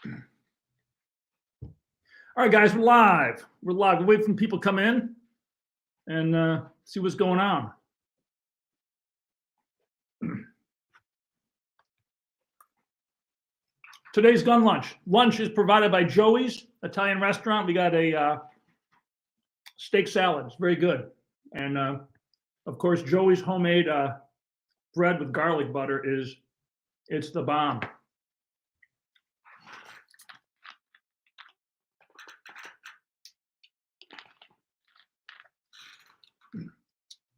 All right, guys, we're live. We're live. We're waiting for people to come in and see what's going on. Today's gun lunch. Lunch is provided by Joey's Italian restaurant. We got a steak salad. It's very good. And of course, Joey's homemade bread with garlic butter it's the bomb.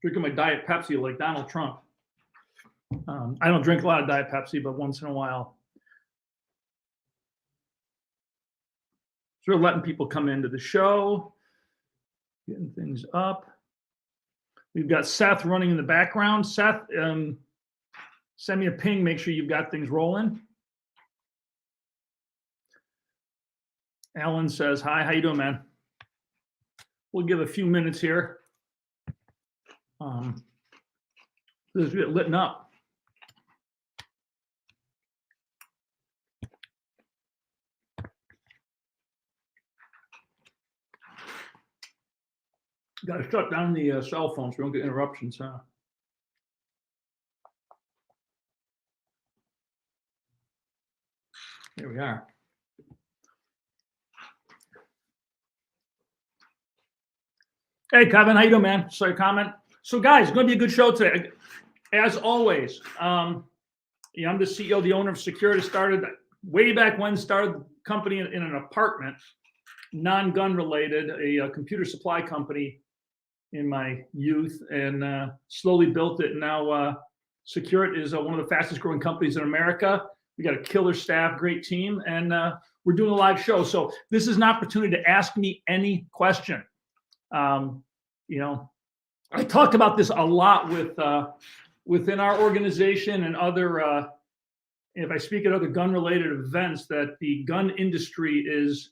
Drinking my Diet Pepsi like Donald Trump. I don't drink a lot of Diet Pepsi, but once in a while. Sort of letting people come into the show, getting things up. We've got Seth running in the background. Seth, send me a ping, make sure you've got things rolling. Alan says, hi, how you doing, man? We'll give a few minutes here. This is lit up. Got to shut down the cell phones so we don't get interruptions, huh? Here we are. Hey, Kevin, how you doing, man? Sorry, comment. So, guys, it's going to be a good show today. As always, I'm the CEO, the owner of SecureIt. Started way back when, started the company in an apartment, non-gun related, a computer supply company in my youth, and slowly built it. And now SecureIt is one of the fastest growing companies in America. We got a killer staff, great team, and we're doing a live show. So this is an opportunity to ask me any question. I talked about this a lot within our organization and other, if I speak at other gun-related events, that the gun industry is,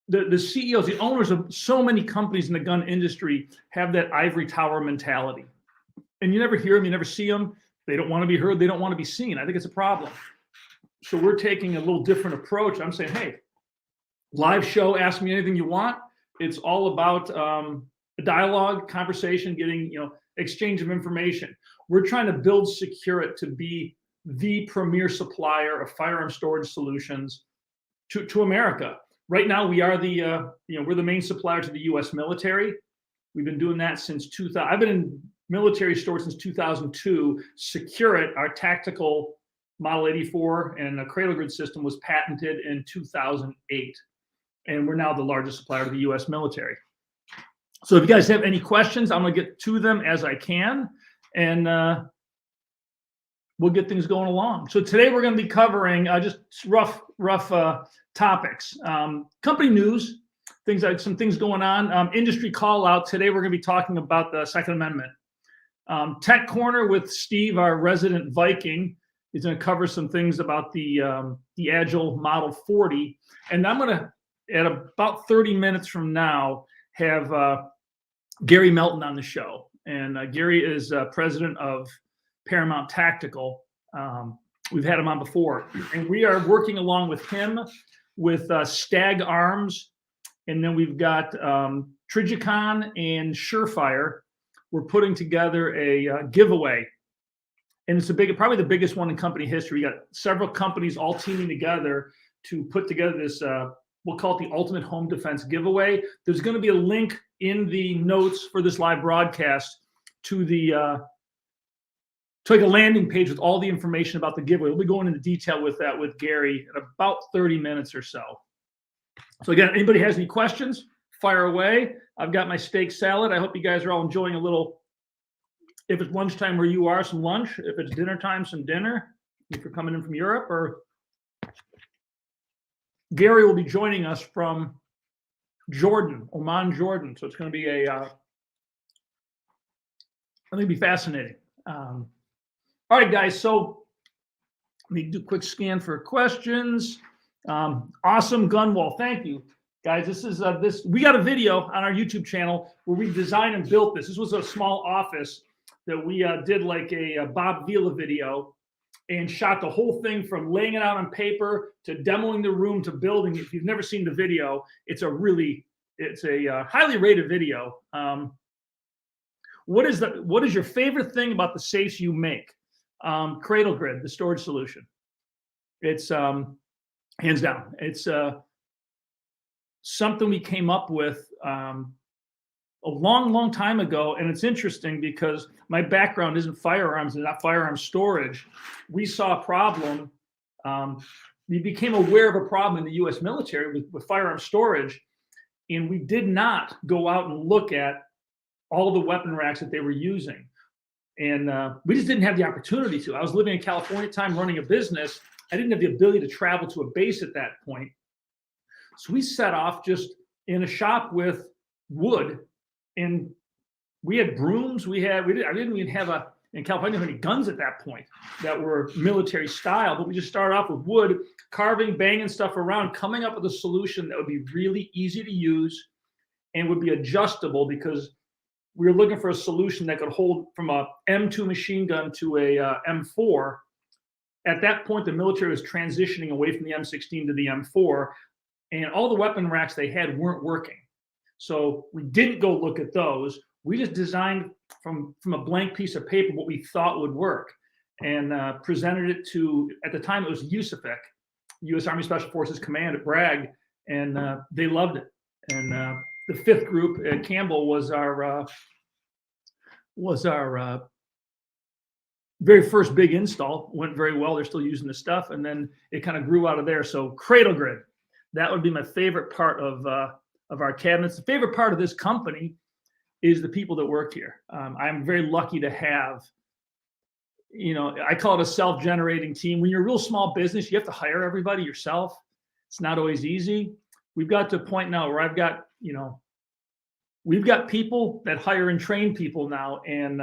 the CEOs, the owners of so many companies in the gun industry have that ivory tower mentality. And you never hear them, you never see them. They don't want to be heard, they don't want to be seen. I think it's a problem. So we're taking a little different approach. I'm saying, hey, live show, ask me anything you want. It's all about a dialogue, conversation, getting, exchange of information. We're trying to build SecureIt to be the premier supplier of firearm storage solutions to America. Right now, we are we're the main supplier to the U.S. military. We've been doing that since 2000. I've been in military storage since 2002. SecureIt, our tactical Model 84 and a cradle grid system, was patented in 2008. And we're now the largest supplier to the U.S. military. So if you guys have any questions, I'm going to get to them as I can, and we'll get things going along. So today we're going to be covering just rough topics. Company news, some things going on. Industry call out. Today we're going to be talking about the Second Amendment. Tech Corner with Steve, our resident Viking, is going to cover some things about the Agile Model 40. And I'm going to, at about 30 minutes from now, have Gary Melton on the show. And Gary is president of Paramount Tactical. We've had him on before. And we are working along with him with Stag Arms. And then we've got Trigicon and SureFire. We're putting together a giveaway. And it's probably the biggest one in company history. We got several companies all teaming together to put together this we'll call it the Ultimate Home Defense Giveaway. There's going to be a link in the notes for this live broadcast to like a landing page with all the information about the giveaway. We'll be going into detail with that with Gary in about 30 minutes or so. So again, anybody has any questions, fire away. I've got my steak salad. I hope you guys are all enjoying a little, if it's lunchtime where you are, some lunch. If it's dinner time, some dinner. If you're coming in from Europe, or Gary will be joining us from Jordan, Oman, Jordan. So it's going to be I think it'll be fascinating. All right, guys. So let me do a quick scan for questions. Awesome gun wall. Thank you, guys. This is we got a video on our YouTube channel where we designed and built this. This was a small office that we did like a Bob Vila video. and shot the whole thing from laying it out on paper to demoing the room to building. If you've never seen the video, it's a highly rated video. What is your favorite thing about the safes you make? Cradle Grid, the storage solution. It's hands down. It's something we came up with a long time ago, and it's interesting because my background isn't firearms and not firearms storage. We saw a problem. We became aware of a problem in the U.S. military with firearm storage, and we did not go out and look at all the weapon racks that they were using. And we just didn't have the opportunity to. I was living in California at the time, running a business. I didn't have the ability to travel to a base at that point. So we set off just in a shop with wood, and we had brooms. I didn't even have in California, I didn't have any guns at that point that were military style, but we just started off with wood, carving, banging stuff around, coming up with a solution that would be really easy to use and would be adjustable, because we were looking for a solution that could hold from a M2 machine gun to a M4. At that point, the military was transitioning away from the M16 to the M4, and all the weapon racks they had weren't working. So we didn't go look at those. We just designed from a blank piece of paper what we thought would work, and presented it to, at the time it was USAFEC, U.S. Army Special Forces Command at Bragg, and they loved it. And the 5th group at Campbell was our very first big install. Went very well. They're still using the stuff, and then it kind of grew out of there. So Cradle Grid, that would be my favorite part of our cabinets. The favorite part of this company is the people that work here. I'm very lucky to have, I call it a self-generating team. When you're a real small business, you have to hire everybody yourself. It's not always easy. We've got to a point now where I've got, we've got people that hire and train people now, and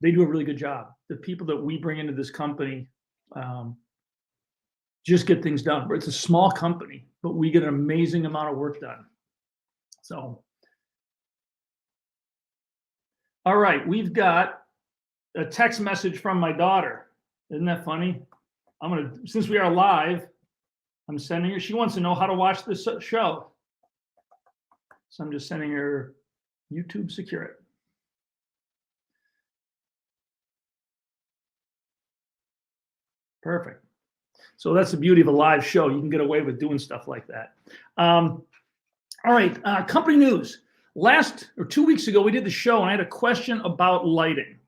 they do a really good job. The people that we bring into this company just get things done. It's a small company, but we get an amazing amount of work done. So, all right, we've got a text message from my daughter. Isn't that funny? Since we are live, I'm sending her. She wants to know how to watch this show. So I'm just sending her YouTube SecureIt. Perfect. So that's the beauty of a live show. You can get away with doing stuff like that. All right, company news. 2 weeks ago, we did the show, and I had a question about lighting.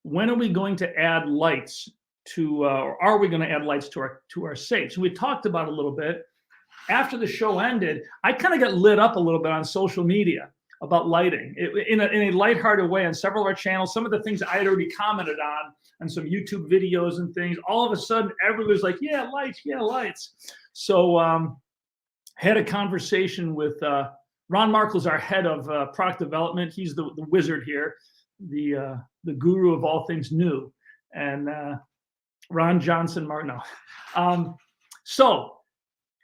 When are we going to add lights to, or are we going to add lights to our safes? And we talked about it a little bit. After the show ended, I kind of got lit up a little bit on social media about lighting in a lighthearted way on several of our channels. Some of the things I had already commented on some YouTube videos and things. All of a sudden, everybody was like, yeah, lights, yeah, lights. So had a conversation with Ron Markle's our head of product development. He's the wizard here, the guru of all things new. And Ron Johnson Martin. So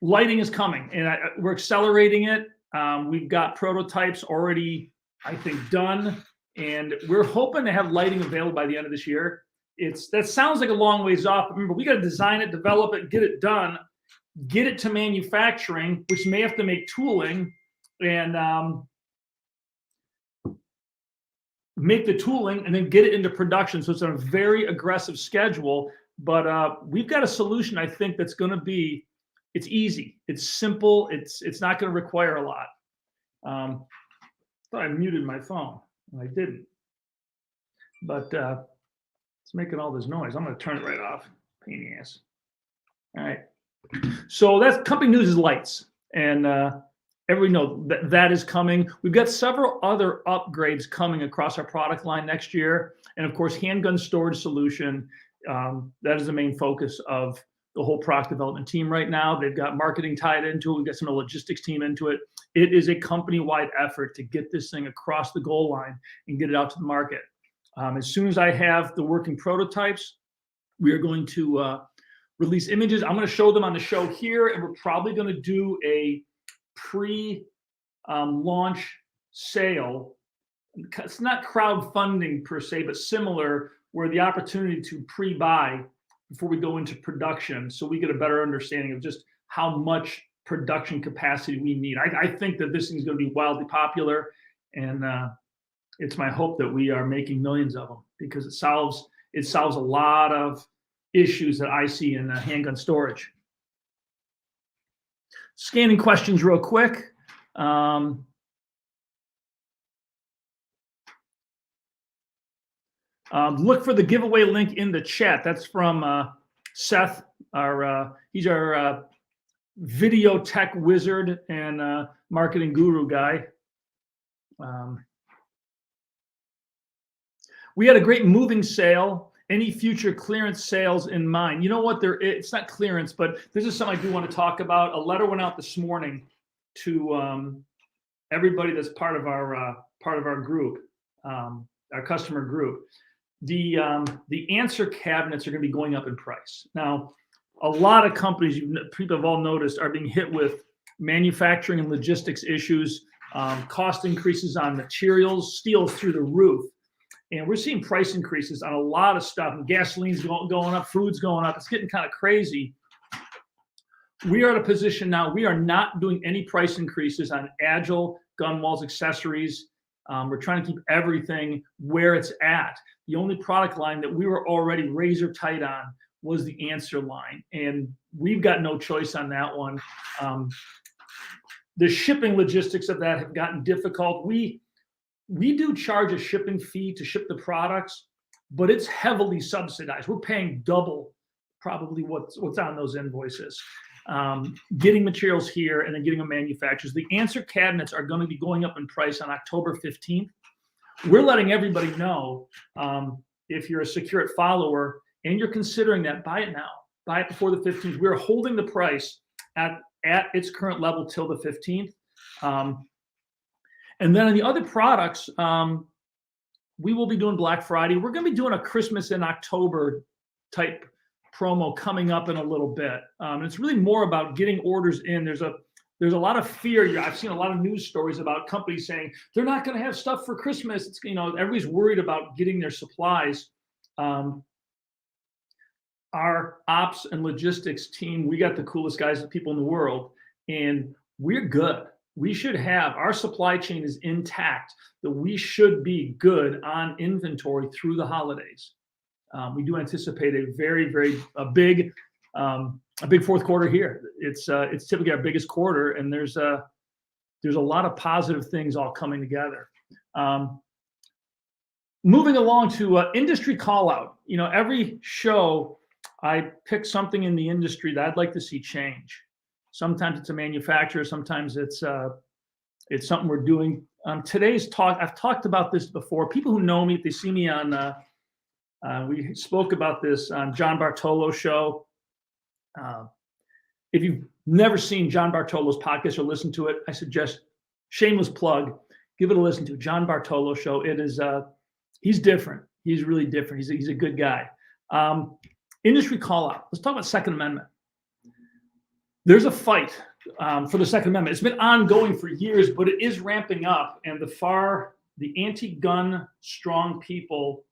lighting is coming, and we're accelerating it. We've got prototypes already, I think, done, and we're hoping to have lighting available by the end of this year. That sounds like a long ways off. But remember, we got to design it, develop it, get it done, get it to manufacturing, which may have to make tooling, and make the tooling, and then get it into production. So it's on a very aggressive schedule. But we've got a solution, I think, that's going to be. It's easy. It's simple. It's not going to require a lot. I thought I muted my phone, and I didn't. But it's making all this noise. I'm going to turn it right off. Pain in the ass. All right. So that's company news is lights, and everybody knows that is coming. We've got several other upgrades coming across our product line next year, and of course, handgun storage solution. That is the main focus of the whole product development team right now. They've got marketing tied into it. We've got some logistics team into it. It is a company-wide effort to get this thing across the goal line and get it out to the market. As soon as I have the working prototypes, we are going to release images. I'm going to show them on the show here, and we're probably going to do a pre-launch sale. It's not crowdfunding per se, but similar, where the opportunity to pre-buy before we go into production, so we get a better understanding of just how much production capacity we need. I think that this thing is going to be wildly popular, and it's my hope that we are making millions of them, because it solves a lot of issues that I see in handgun storage. Scanning questions real quick. Look for the giveaway link in the chat. That's from Seth. He's our video tech wizard and marketing guru guy. We had a great moving sale. Any future clearance sales in mind? You know what? It's not clearance, but this is something I do want to talk about. A letter went out this morning to everybody that's part of our group, our customer group. The answer cabinets are going to be going up in price. Now, a lot of companies, people have all noticed, are being hit with manufacturing and logistics issues, cost increases on materials, steel through the roof. And we're seeing price increases on a lot of stuff. And gasoline's going up, food's going up. It's getting kind of crazy. We are at a position now, we are not doing any price increases on Agile, gun walls, accessories. We're trying to keep everything where it's at. The only product line that we were already razor tight on was the answer line. And we've got no choice on that one. The shipping logistics of that have gotten difficult. We do charge a shipping fee to ship the products, but it's heavily subsidized. We're paying double probably what's on those invoices. Getting materials here and then getting them manufactured. The answer cabinets are going to be going up in price on October 15th. We're letting everybody know, if you're a SecureIt follower and you're considering that, buy it now. Buy it before the 15th. We're holding the price at its current level till the 15th. And then on the other products, we will be doing Black Friday. We're going to be doing a Christmas in October type promo coming up in a little bit. It's really more about getting orders in. There's a lot of fear. I've seen a lot of news stories about companies saying they're not going to have stuff for Christmas. It's, everybody's worried about getting their supplies. Our ops and logistics team, we got the coolest guys, people in the world, and we're good. We should have, our supply chain is intact, that we should be good on inventory through the holidays. We do anticipate a very big fourth quarter here. It's typically our biggest quarter, and there's a lot of positive things all coming together. Moving along to industry call out. Every show I pick something in the industry that I'd like to see change. Sometimes it's a manufacturer, sometimes it's something we're doing. Today's talk, I've talked about this before. People who know me, if they see me on, we spoke about this on John Bartolo's show. If you've never seen John Bartolo's podcast or listened to it, I suggest, shameless plug, give it a listen to. John Bartolo show. It is, he's different. He's really different. He's a good guy. Industry call out. Let's talk about Second Amendment. There's a fight for the Second Amendment. It's been ongoing for years, but it is ramping up, and the anti-gun strong people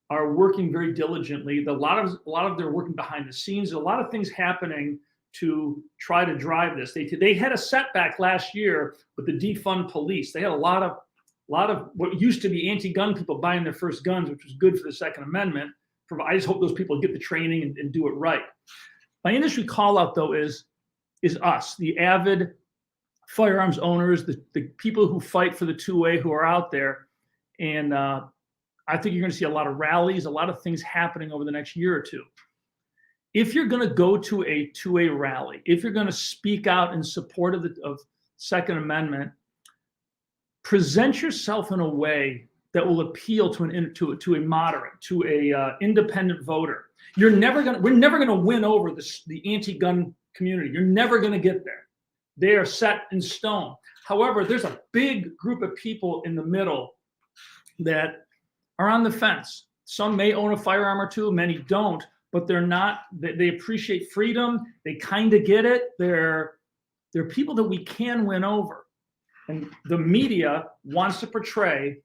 are working very diligently. A lot of they're working behind the scenes. A lot of things happening to try to drive this. They had a setback last year with the defund police. They had a lot of what used to be anti-gun people buying their first guns, which was good for the Second Amendment. I just hope those people get the training and do it right. My industry call out though is us, the avid firearms owners, the people who fight for the 2A who are out there. And I think you're going to see a lot of rallies, a lot of things happening over the next year or two. If you're going to go to a 2A rally, if you're going to speak out in support of Second Amendment, present yourself in a way that will appeal to a moderate, to a independent voter. We're never going to win over the anti-gun community. You're never going to get there. They are set in stone. However, there's a big group of people in the middle that are on the fence. Some may own a firearm or two, many don't, but they're not. They appreciate freedom. They kind of get it. They're people that we can win over. And the media wants to portray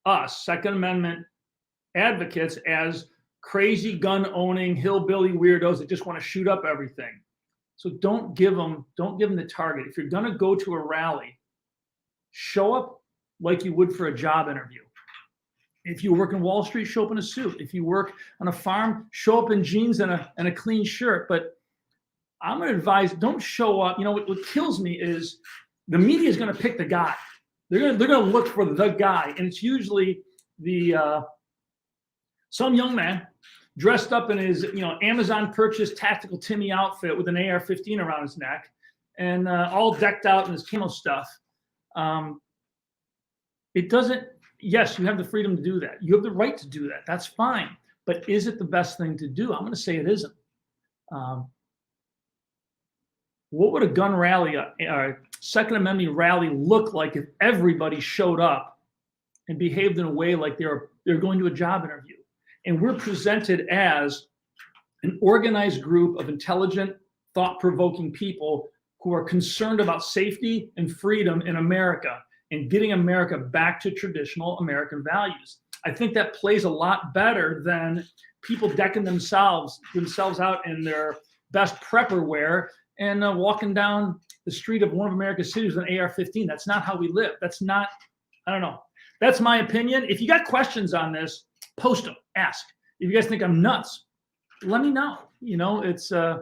us, Second Amendment advocates, as crazy gun owning hillbilly weirdos that just want to shoot up everything. So don't give them the target. If you're going to go to a rally, show up like you would for a job interview. If you work in Wall Street, show up in a suit. If you work on a farm, show up in jeans and a clean shirt. But I'm going to advise, don't show up. You know, what kills me is the media is going to pick the guy. They're going to look for the guy, and it's usually some young man dressed up in his Amazon purchased tactical Timmy outfit with an AR-15 around his neck and all decked out in his camo stuff. It doesn't. Yes, you have the freedom to do that. You have the right to do that. That's fine. But is it the best thing to do? I'm going to say it isn't. What would a gun rally, a Second Amendment rally, look like if everybody showed up and behaved in a way like they're going to a job interview? And we're presented as an organized group of intelligent, thought-provoking people who are concerned about safety and freedom in America and getting America back to traditional American values. I think that plays a lot better than people decking themselves out in their best prepper wear and walking down the street of one of America's cities with an AR-15. That's not how we live. That's not, I don't know. That's my opinion. If you got questions on this, post them, ask. If you guys think I'm nuts, let me know. You know, it's, I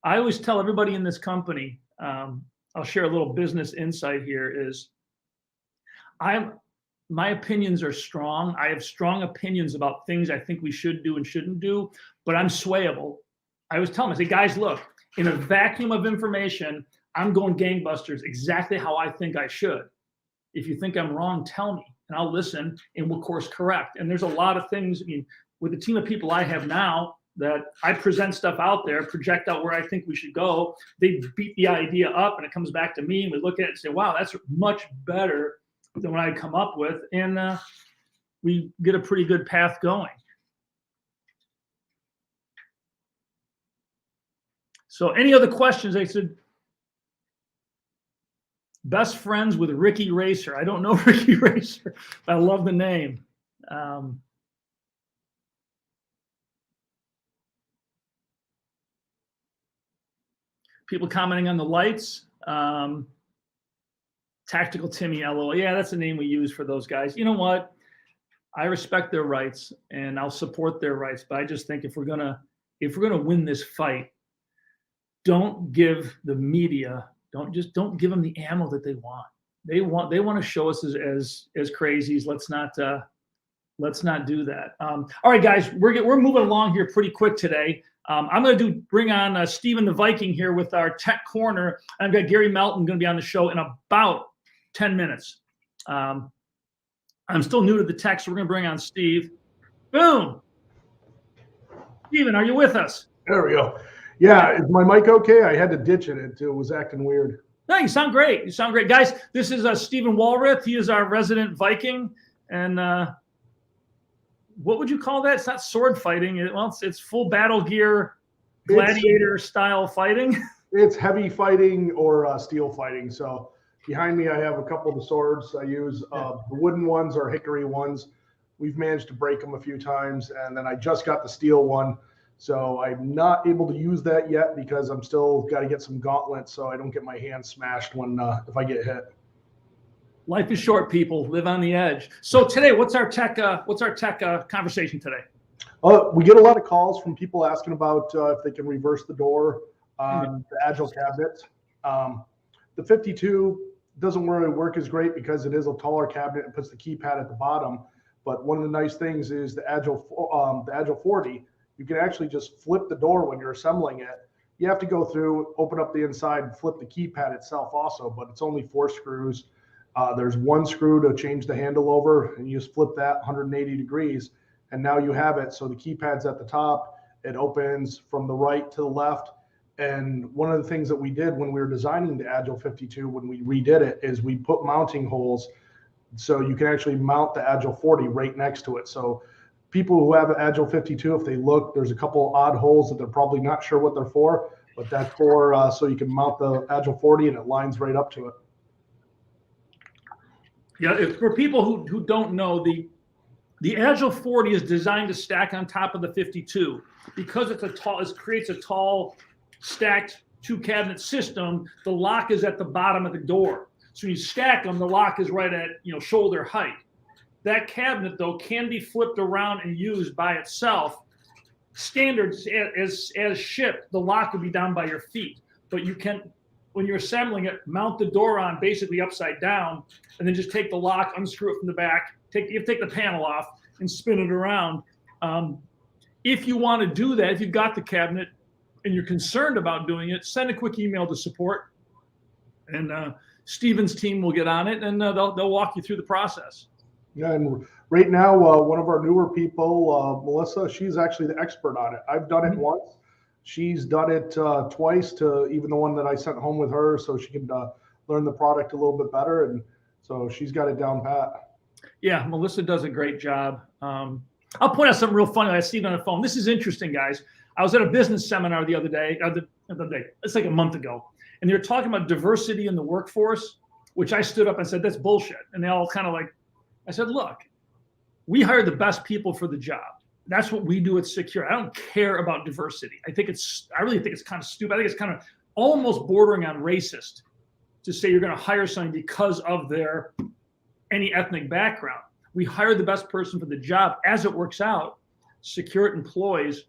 always tell everybody in this company, I'll share a little business insight here is, my opinions are strong. I have strong opinions about things I think we should do and shouldn't do, but I'm swayable. I always tell them, I say, guys, look, in a vacuum of information, I'm going gangbusters exactly how I think I should. If you think I'm wrong, tell me, and I'll listen and we'll course correct. And there's a lot of things, I mean, with the team of people I have now, that I present stuff out there, project out where I think we should go. They beat the idea up and it comes back to me and we look at it and say, wow, that's much better than what I come up with, and we get a pretty good path going. So any other questions? I said, best friends with Ricky Racer. I don't know Ricky Racer, but I love the name. People commenting on the lights. Tactical Timmy, LOL. Yeah, that's the name we use for those guys. You know what? I respect their rights and I'll support their rights, but I just think if we're gonna win this fight, don't give the media, don't give them the ammo that they want. They want to show us as crazies. Let's not do that. All right, guys, we're moving along here pretty quick today. I'm going to bring on Stephen the Viking here with our tech corner. I've got Gary Melton going to be on the show in about 10 minutes. I'm still new to the tech, so we're going to bring on Steve. Boom. Stephen, are you with us? There we go. Yeah, is my mic okay? I had to ditch it. It was acting weird. No, you sound great. You sound great. Guys, this is Stephen Walrath. He is our resident Viking. And what would you call that? It's not sword fighting. It's full battle gear, gladiator style fighting. It's heavy fighting or steel fighting. So behind me, I have a couple of the swords I use. The wooden ones are hickory ones. We've managed to break them a few times. And then I just got the steel one. So I'm not able to use that yet because I'm still got to get some gauntlets so I don't get my hand smashed when if I get hit. Life is short, people. Live on the edge. So today, what's our tech conversation today? We get a lot of calls from people asking about if they can reverse the door on the Agile cabinet. The 52 doesn't really work as great because it is a taller cabinet and puts the keypad at the bottom. But one of the nice things is the Agile 40. You can actually just flip the door when you're assembling it. You have to go through, open up the inside, and flip the keypad itself also, but it's only 4 screws. There's 1 screw to change the handle over, and you just flip that 180 degrees, and now you have it. So the keypad's at the top. It opens from the right to the left. And one of the things that we did when we were designing the Agile 52, when we redid it, is we put mounting holes so you can actually mount the Agile 40 right next to it. So people who have an Agile 52, if they look, there's a couple odd holes that they're probably not sure what they're for, but that's for so you can mount the Agile 40 and it lines right up to it. Yeah, for people who don't know, The Agile 40 is designed to stack on top of the 52 because it creates a tall stacked 2-cabinet system. The lock is at the bottom of the door. So when you stack them, the lock is right at shoulder height. That cabinet, though, can be flipped around and used by itself. Standards as shipped, the lock would be down by your feet. But you can, when you're assembling it, mount the door on basically upside down, and then just take the lock, unscrew it from the back, take the panel off, and spin it around. If you want to do that, if you've got the cabinet and you're concerned about doing it, send a quick email to support, and Steven's team will get on it, and they'll walk you through the process. Yeah, and right now, one of our newer people, Melissa, she's actually the expert on it. I've done it once. She's done it twice, to even the one that I sent home with her, so she can learn the product a little bit better, and so she's got it down pat. Yeah, Melissa does a great job. I'll point out something real funny I see on the phone. This is interesting, guys. I was at a business seminar the other day. It's like a month ago, and they were talking about diversity in the workforce, which I stood up and said, that's bullshit. And they all kind of like, I said, look, we hire the best people for the job. That's what we do at Secure. I don't care about diversity. I really think it's kind of stupid. I think it's kind of almost bordering on racist to say you're going to hire someone because of their any ethnic background. We hire the best person for the job. As it works out, SecureIt employs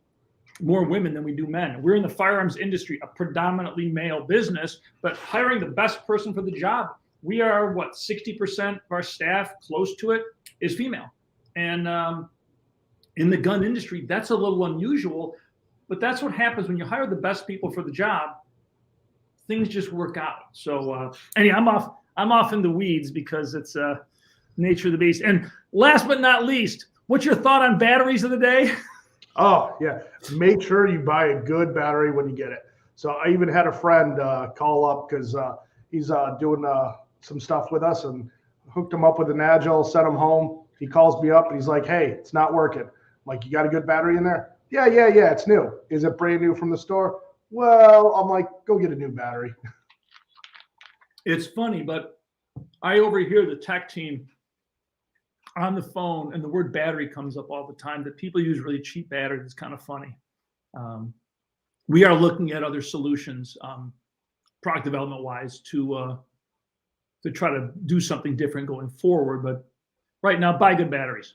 more women than we do men. We're in the firearms industry, a predominantly male business, but hiring the best person for the job, we are 60% of our staff, close to it, is female. And in the gun industry, that's a little unusual, but that's what happens when you hire the best people for the job. Things just work out. So anyway, I'm off in the weeds because it's nature of the beast. And last but not least, what's your thought on batteries of the day? Oh, yeah. Make sure you buy a good battery when you get it. So I even had a friend call up because he's doing some stuff with us, and hooked him up with an Agile, sent him home. He calls me up and he's like, hey, it's not working. I'm like, you got a good battery in there? Yeah, it's new. Is it brand new from the store? Well, I'm like, go get a new battery. It's funny, but I overhear the tech team on the phone, and the word battery comes up all the time, that people use really cheap batteries. It's kind of funny. We are looking at other solutions, product development wise, to try to do something different going forward. But right now, buy good batteries.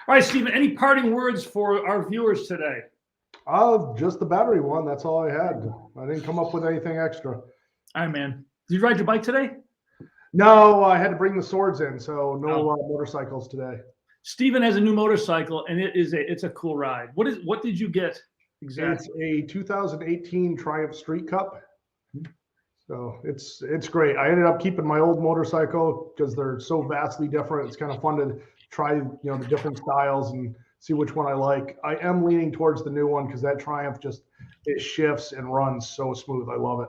All right, Stephen, any parting words for our viewers today? Just the battery one. That's all I had. I didn't come up with anything extra. All right, man. Did you ride your bike today? No, I had to bring the swords in, so no motorcycles today. Stephen has a new motorcycle, and it's a cool ride. What did you get exactly? It's a 2018 Triumph Street Cup. So it's great. I ended up keeping my old motorcycle because they're so vastly different. It's kind of fun to try the different styles and see which one I like. I am leaning towards the new one because that Triumph it shifts and runs so smooth. I love it.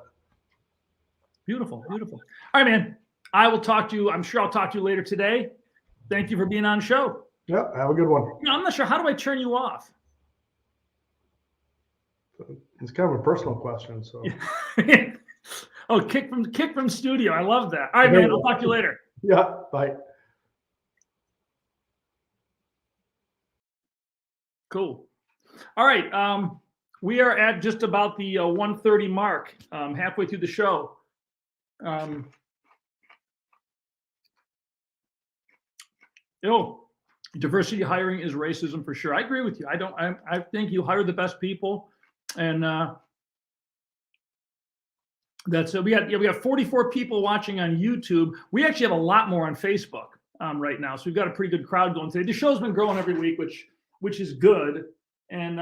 Beautiful, beautiful. All right, man. I will talk to you. I'm sure I'll talk to you later today. Thank you for being on the show. Yeah, have a good one. I'm not sure. How do I turn you off? It's kind of a personal question. So. Oh, kick from studio. I love that. All right, man. I'll talk to you later. Yeah, bye. Cool. All right. We are at just about the 1:30 mark, halfway through the show. Diversity hiring is racism for sure. I agree with you. I think you hire the best people, and that's we got 44 people watching on YouTube. We actually have a lot more on Facebook right now, so we've got a pretty good crowd going today. The show's been growing every week, which is good. And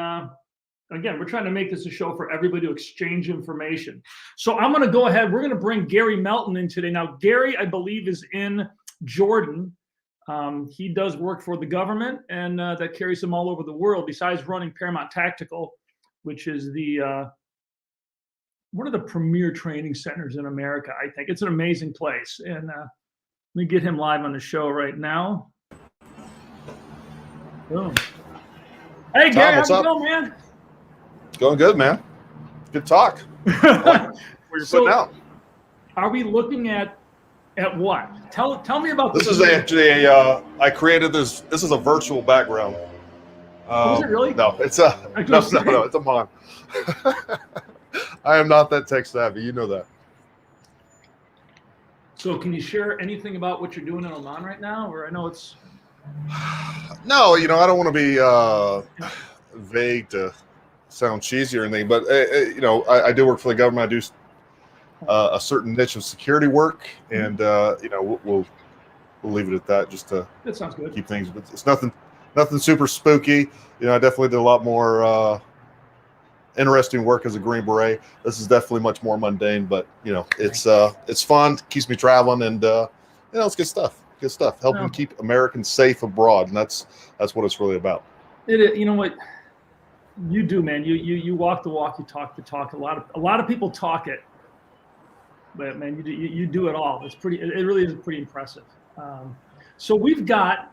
again, we're trying to make this a show for everybody to exchange information. So I'm going to go ahead. We're going to bring Gary Melton in today. Now, Gary, I believe, is in Jordan. He does work for the government, and that carries him all over the world, besides running Paramount Tactical, which is one of the premier training centers in America, I think. It's an amazing place. And let me get him live on the show right now. Boom. Hey, Gary, how's it going, man? Going good, man. Good talk. Where you're putting out. Are we looking at At what? Tell me about This is actually I created this. This is a virtual background. Was it really? No, it's a no, it's a mon. I am not that tech savvy. You know that. So can you share anything about what you're doing in Oman right now? Or I know it's... No, I don't want to be vague to sound cheesy or anything, but I do work for the government. I do a certain niche of security work, and we'll leave it at that just to that sounds good. Keep things. But it's nothing super spooky. I definitely did a lot more interesting work as a Green Beret. This is definitely much more mundane, but it's fun, keeps me traveling, and it's good stuff. Good stuff, helping keep Americans safe abroad, and that's what it's really about. You know what you do, man. You walk the walk, you talk the talk. A lot of people talk it, but man, you do it all. It really is pretty impressive. So we've got,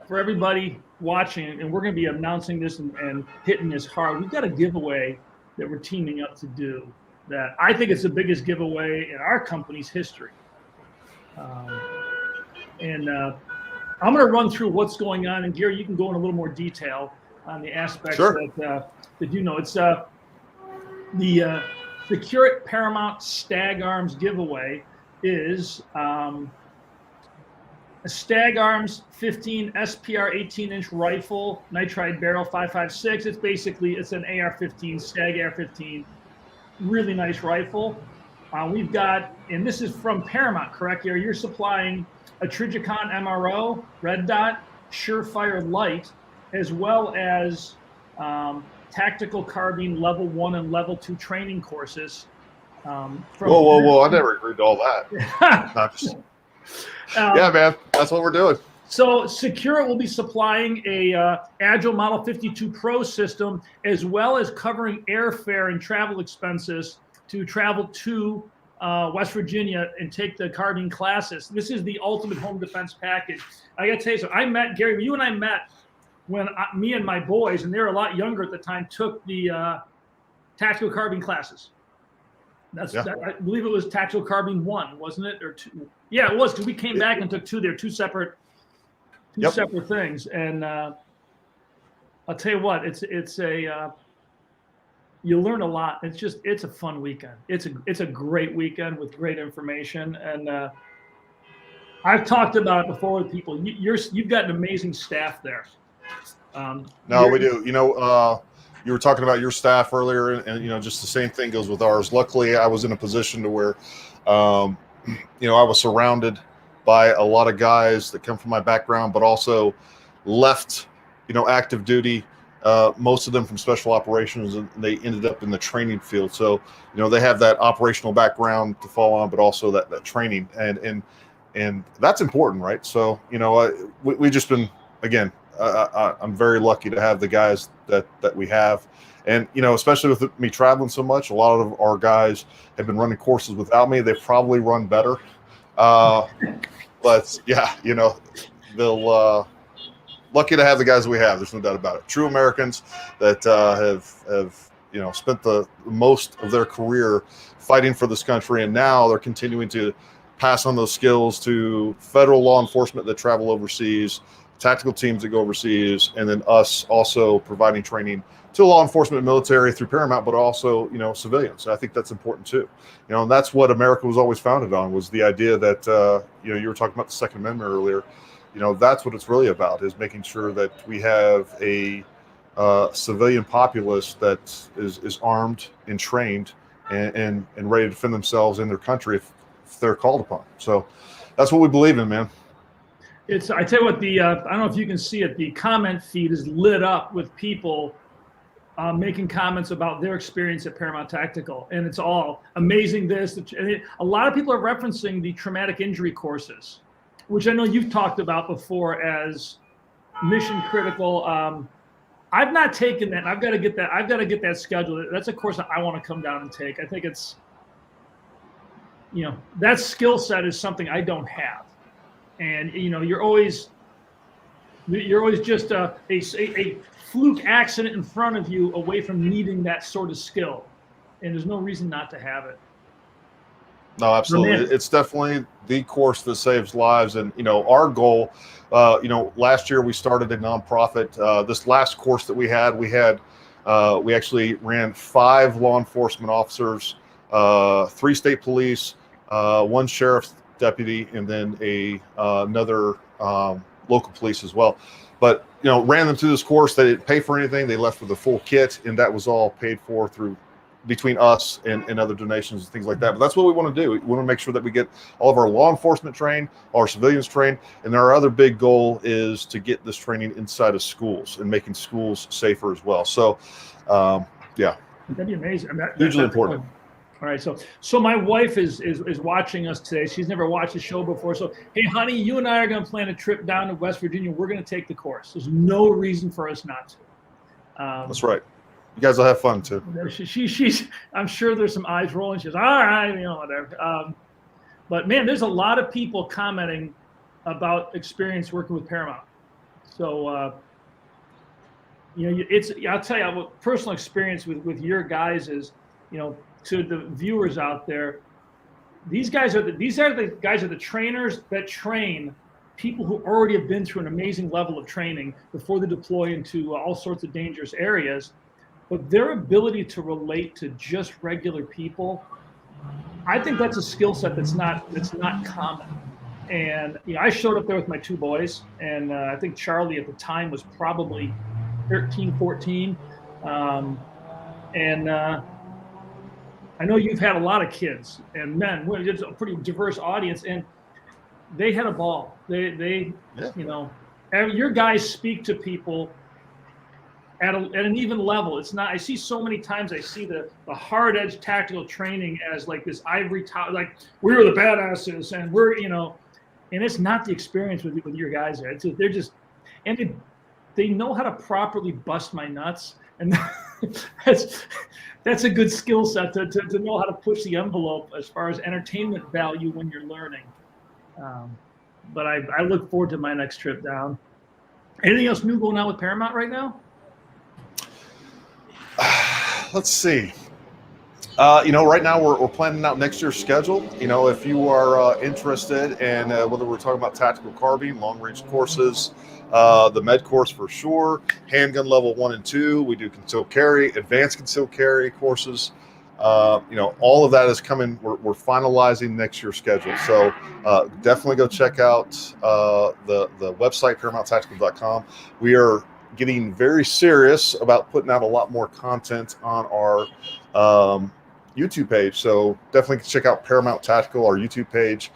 for everybody watching, and we're going to be announcing this and hitting this hard, we've got a giveaway that we're teaming up to do that I think it's the biggest giveaway in our company's history. And I'm going to run through what's going on. And Gary, you can go in a little more detail on the aspects that you know. It's the SecureIt Paramount Stag Arms giveaway is a Stag Arms 15 SPR 18-inch rifle, Nitride barrel 5.56. It's an AR-15, Stag AR-15, really nice rifle. We've got, and this is from Paramount, correct, Gary? You're supplying a Trigicon MRO, Red Dot, SureFire Light, as well as tactical carbine level 1 and level 2 training courses. Whoa! I never agreed to all that. Yeah, man, that's what we're doing. So SecureIt will be supplying a Agile Model 52 Pro system, as well as covering airfare and travel expenses to travel to West Virginia and take the carbine classes. This is the ultimate home defense package. I got to tell you something. I met Gary. You and I met when me and my boys, and they were a lot younger at the time, took the tactical carbine classes. I believe it was tactical carbine 1, wasn't it, or 2? Yeah, it was, because we came back and took 2. They're two separate things. And I'll tell you what, it's a you learn a lot. It's a fun weekend. It's a great weekend with great information. And I've talked about it before with people. You've got an amazing staff there. No, we do. You were talking about your staff earlier, and just the same thing goes with ours. Luckily, I was in a position to where, I was surrounded by a lot of guys that come from my background, but also left, active duty. Most of them from special operations, and they ended up in the training field. So, they have that operational background to fall on, but also that training, and that's important, right? So, we just been, again, I'm very lucky to have the guys that we have. And, especially with me traveling so much, a lot of our guys have been running courses without me. They've probably run better. But yeah, they'll, lucky to have the guys that we have. There's no doubt about it. True Americans that have spent the most of their career fighting for this country. And now they're continuing to pass on those skills to federal law enforcement that travel overseas, tactical teams that go overseas, and then us also providing training to law enforcement and military through Paramount, but also, civilians. I think that's important too. And that's what America was always founded on, was the idea that, you were talking about the Second Amendment earlier. That's what it's really about, is making sure that we have a civilian populace that is armed and trained and ready to defend themselves in their country if they're called upon. So that's what we believe in, man. I tell you what, I don't know if you can see it, the comment feed is lit up with people making comments about their experience at Paramount Tactical, and it's all amazing. A lot of people are referencing the traumatic injury courses, which I know you've talked about before as mission critical. I've not taken that. I've got to get that scheduled. That's a course that I want to come down and take. I think it's, that skill set is something I don't have. And, you're always just a fluke accident in front of you away from needing that sort of skill. And there's no reason not to have it. No, absolutely. It's definitely the course that saves lives. And, our goal, last year we started a nonprofit. This last course that we actually ran 5 law enforcement officers, 3 state police, 1 sheriff's deputy, and then another local police as well. But, ran them through this course. They didn't pay for anything. They left with a full kit, and that was all paid for through between us and other donations and things like that. But that's what we want to do. We want to make sure that we get all of our law enforcement trained, all our civilians trained. And our other big goal is to get this training inside of schools and making schools safer as well. So, yeah. That'd be amazing. Hugely important. All right. So my wife is watching us today. She's never watched the show before. So, hey, honey, you and I are going to plan a trip down to West Virginia. We're going to take the course. There's no reason for us not to. That's right. You guys will have fun too. She's. I'm sure there's some eyes rolling. She's all right, whatever. But man, there's a lot of people commenting about experience working with Paramount. So, I'll tell you what personal experience with your guys is, to the viewers out there, these guys are the trainers that train people who already have been through an amazing level of training before they deploy into all sorts of dangerous areas. But their ability to relate to just regular people, I think that's a skill set that's not common. And I showed up there with my 2 boys, and I think Charlie at the time was probably 13, 14. I know you've had a lot of kids and men. It's a pretty diverse audience, and they had a ball. Your guys speak to people at an even level. It's not. I see so many times. I see the hard edge tactical training as like this ivory top, like we were the badasses, and we're and it's not the experience with your guys there. They're just, and they know how to properly bust my nuts, and that's a good skill set to know how to push the envelope as far as entertainment value when you're learning. But I look forward to my next trip down. Anything else new going on with Paramount right now? Let's see. Right now we're planning out next year's schedule. If you are interested in whether we're talking about tactical carbine, long range courses, the med course for sure, handgun level 1 and 2, we do concealed carry, advanced concealed carry courses. All of that is coming. We're finalizing next year's schedule. So definitely go check out the website, ParamountTactical.com. We are getting very serious about putting out a lot more content on our YouTube page. So definitely check out Paramount Tactical, our YouTube page.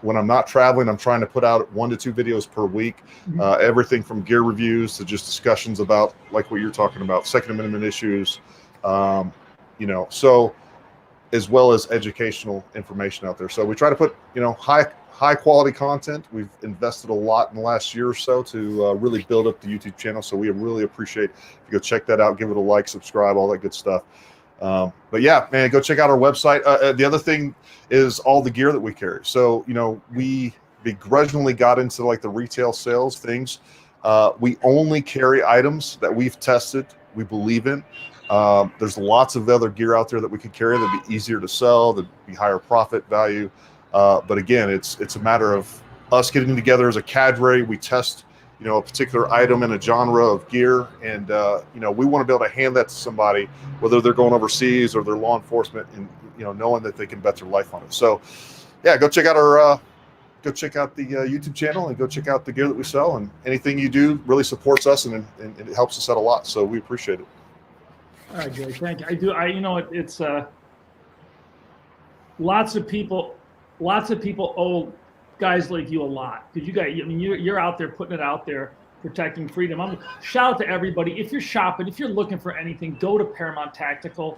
When I'm not traveling, I'm trying to put out 1 to 2 videos per week. Everything from gear reviews to just discussions about like what you're talking about, Second Amendment issues, so as well as educational information out there. So we try to put, high quality content. We've invested a lot in the last year or so to really build up the YouTube channel. So we really appreciate if you go check that out, give it a like, subscribe, all that good stuff. But yeah, man, go check out our website. The other thing is all the gear that we carry. So, we begrudgingly got into like the retail sales things. We only carry items that we've tested, we believe in. There's lots of other gear out there that we could carry that'd be easier to sell, that'd be higher profit value. But again, it's a matter of us getting together as a cadre. We test, a particular item in a genre of gear, and we want to be able to hand that to somebody, whether they're going overseas or they're law enforcement, and knowing that they can bet their life on it. So, yeah, go check out the YouTube channel and go check out the gear that we sell. And anything you do really supports us and it helps us out a lot. So we appreciate it. All right, Greg, thank you. It's lots of people owe guys like you a lot, because you're out there putting it out there, protecting freedom. Shout out to everybody. If you're shopping, if you're looking for anything, go to Paramount Tactical.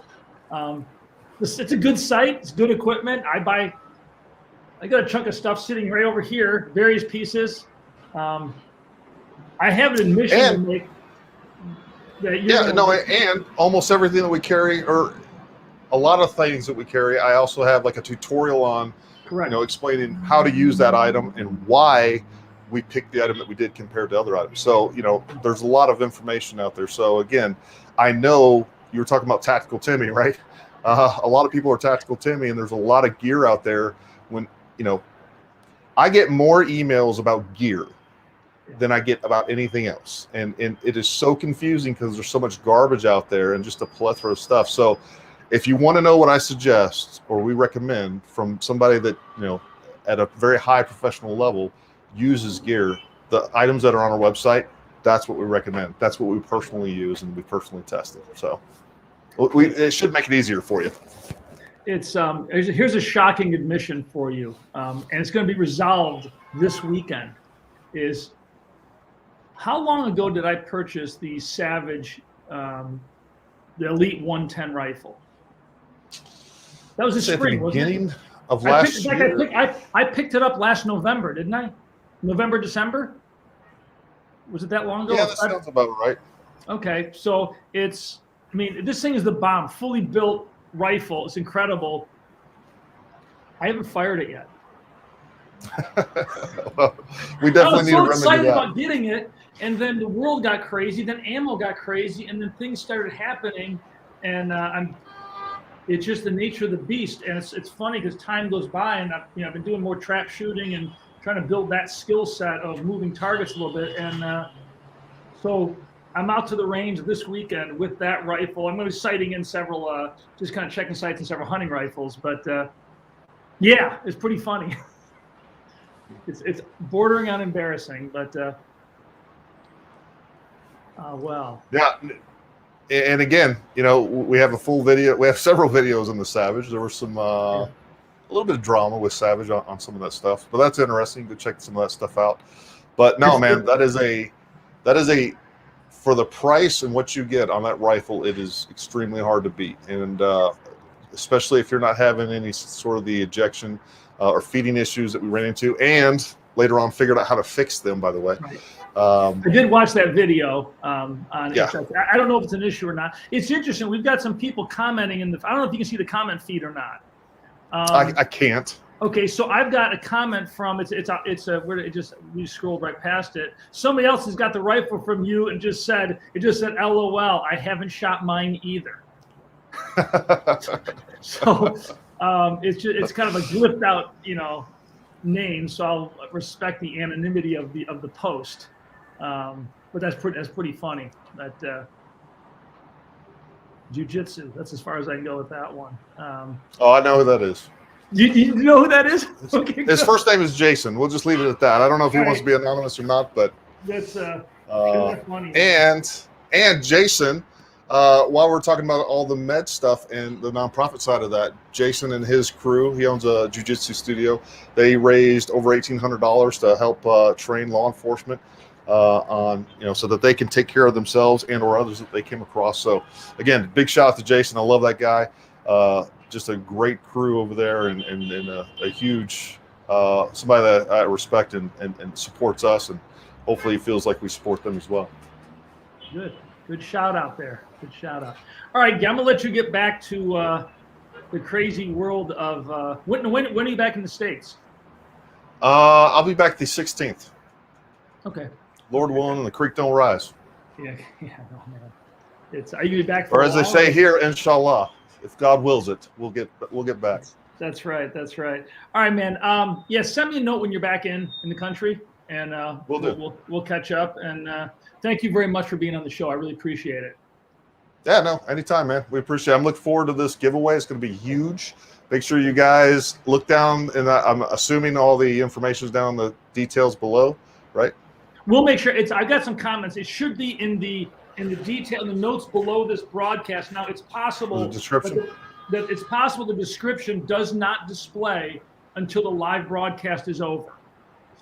It's a good site. It's good equipment. I got a chunk of stuff sitting right over here, various pieces. I have an admission to make. And almost everything that we carry, or a lot of things that we carry, I also have like a tutorial on. Correct. Explaining how to use that item and why we picked the item that we did compared to other items. So, there's a lot of information out there. So again, I know you were talking about Tactical Timmy, right? A lot of people are Tactical Timmy, and there's a lot of gear out there. When I get more emails about gear than I get about anything else, and it is so confusing because there's so much garbage out there and just a plethora of stuff. So if you want to know what I suggest or we recommend from somebody that at a very high professional level uses gear, the items that are on our website, that's what we recommend. That's what we personally use and we personally tested. So it should make it easier for you. It's here's a shocking admission for you, and it's going to be resolved this weekend. Is how long ago did I purchase the Savage, the Elite 110 rifle? That was the spring, wasn't it? Beginning of last year. I picked it up last November, didn't I? November, December? Was it that long ago? Yeah, that sounds about right. Okay, so this thing is the bomb. Fully built rifle. It's incredible. I haven't fired it yet. Well, we definitely need to remedy that. I was so excited about getting it, and then the world got crazy, then ammo got crazy, and then things started happening, and it's just the nature of the beast. And it's funny because time goes by, and I've been doing more trap shooting and trying to build that skill set of moving targets a little bit, and so I'm out to the range this weekend with that rifle. I'm going to be sighting in several, just kind of checking sights in several hunting rifles, but yeah, it's pretty funny. It's bordering on embarrassing, but well. Yeah, and again, we have a full video. We have several videos on the Savage. There was some a little bit of drama with Savage on some of that stuff, but that's interesting. Go check some of that stuff out. But no, man, that is a for the price and what you get on that rifle, it is extremely hard to beat, and especially if you're not having any sort of the ejection or feeding issues that we ran into, and later on figured out how to fix them, by the way. Right. I did watch that video on it. I don't know if it's an issue or not. It's interesting. We've got some people commenting I don't know if you can see the comment feed or not. I can't. Okay, so I've got a comment from we scrolled right past it. Somebody else has got the rifle from you and just said LOL, I haven't shot mine either. So it's kind of a glipped out name, so I'll respect the anonymity of the post. But that's pretty funny. That jiu-jitsu, that's as far as I can go with that one. I know who that is. You know who that is? Okay, his first name is Jason. We'll just leave it at that. I don't know if he wants to be anonymous or not, but that's funny. And Jason, while we're talking about all the med stuff and the nonprofit side of that, Jason and his crew, he owns a jiu-jitsu studio. They raised over $1,800 to help train law enforcement on so that they can take care of themselves and or others that they came across. So again, big shout out to Jason. I love that guy. Just a great crew over there, and a huge somebody that I respect and supports us, and hopefully he feels like we support them as well. Good shout out there. Good shout out. All right, I'm gonna let you get back to the crazy world of when are you back in the States? I'll be back the 16th. Okay. Lord willing, and the creek don't rise. Yeah, no, man. Are you back for or as they say here, inshallah. If God wills it, we'll get back. That's right. All right, man. Send me a note when you're back in the country, and we'll catch up. And thank you very much for being on the show. I really appreciate it. Yeah, no, anytime, man. We appreciate it. I'm looking forward to this giveaway. It's going to be huge. Make sure you guys look down, and I'm assuming all the information is down in the details below, right? We'll make sure I've got some comments. It should be in the detail, in the notes below this broadcast. Now, it's possible the description that it's possible the description does not display until the live broadcast is over.